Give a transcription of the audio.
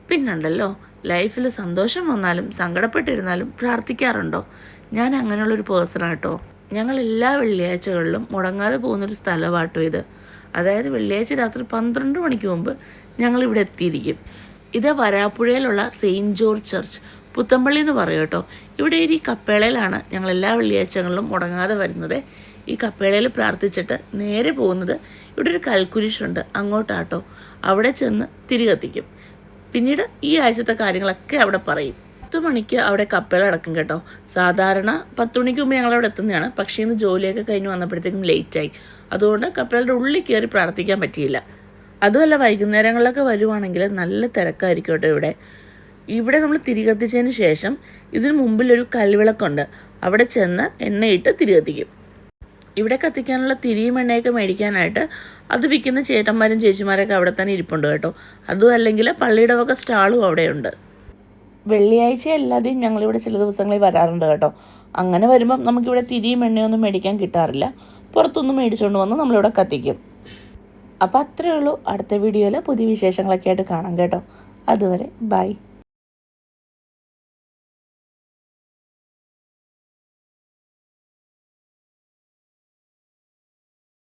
പിന്നുണ്ടല്ലോ, ലൈഫിൽ സന്തോഷം വന്നാലും സങ്കടപ്പെട്ടിരുന്നാലും പ്രാർത്ഥിക്കാറുണ്ടോ? ഞാൻ അങ്ങനെയുള്ളൊരു പേഴ്സണാണ് കേട്ടോ. ഞങ്ങൾ എല്ലാ വെള്ളിയാഴ്ചകളിലും മുടങ്ങാതെ പോകുന്നൊരു സ്ഥലമാട്ടോ ഇത്. അതായത് വെള്ളിയാഴ്ച രാത്രി 12 മണിക്ക് മുമ്പ് ഞങ്ങളിവിടെ എത്തിയിരിക്കും. ഇത് വരാപ്പുഴയിലുള്ള സെയിൻറ്റ് ജോർജ് ചർച്ച്, പുത്തമ്പള്ളി എന്ന് പറയും കേട്ടോ. ഇവിടെ ഈ കപ്പേളയിലാണ് ഞങ്ങൾ എല്ലാ വെള്ളിയാഴ്ചകളിലും മുടങ്ങാതെ വരുന്നത്. ഈ കപ്പേളയിൽ പ്രാർത്ഥിച്ചിട്ട് നേരെ പോകുന്നത് ഇവിടെ ഒരു കൽക്കുരിശുണ്ട്, അങ്ങോട്ടാട്ടോ. അവിടെ ചെന്ന് തിരി കത്തിക്കും. പിന്നീട് ഈ ആഴ്ചത്തെ കാര്യങ്ങളൊക്കെ അവിടെ പറയും. 10 മണിക്ക് അവിടെ കപ്പേള അടക്കും കേട്ടോ. സാധാരണ 10 മണിക്ക് മുമ്പ് ഞങ്ങളവിടെ എത്തുന്നതാണ്. പക്ഷേ ഇന്ന് ജോലിയൊക്കെ കഴിഞ്ഞ് വന്നപ്പോഴത്തേക്കും ലേറ്റായി. അതുകൊണ്ട് കപ്പേളയുടെ ഉള്ളിൽ കയറി പ്രാർത്ഥിക്കാൻ പറ്റിയില്ല. അതുമല്ല, വൈകുന്നേരങ്ങളിലൊക്കെ വരുവാണെങ്കിൽ നല്ല തിരക്കായിരിക്കും കേട്ടോ ഇവിടെ. ഇവിടെ നമ്മൾ തിരി കത്തിച്ചതിന് ശേഷം ഇതിന് മുമ്പിലൊരു കൽവിളക്കുണ്ട്. അവിടെ ചെന്ന് എണ്ണയിട്ട് തിരി കത്തിക്കും. ഇവിടെ കത്തിക്കാനുള്ള തിരിയും എണ്ണയൊക്കെ മേടിക്കാനായിട്ട് അത് വിൽക്കുന്ന ചേട്ടന്മാരും ചേച്ചിമാരൊക്കെ അവിടെ തന്നെ ഇരിപ്പുണ്ട് കേട്ടോ. അതും അല്ലെങ്കിൽ പള്ളിയുടെ വക സ്റ്റാളും അവിടെയുണ്ട്. വെള്ളിയാഴ്ച അല്ലാതെയും ഞങ്ങളിവിടെ ചില ദിവസങ്ങളിൽ വരാറുണ്ട് കേട്ടോ. അങ്ങനെ വരുമ്പം നമുക്കിവിടെ തിരിയും എണ്ണയൊന്നും മേടിക്കാൻ കിട്ടാറില്ല. പുറത്തൊന്നും മേടിച്ചുകൊണ്ട് വന്ന് നമ്മളിവിടെ കത്തിക്കും. അപ്പോൾ അത്രയേ ഉള്ളൂ. അടുത്ത വീഡിയോയിൽ പുതിയ വിശേഷങ്ങളൊക്കെ ആയിട്ട് കാണാം കേട്ടോ. അതുവരെ ബൈ.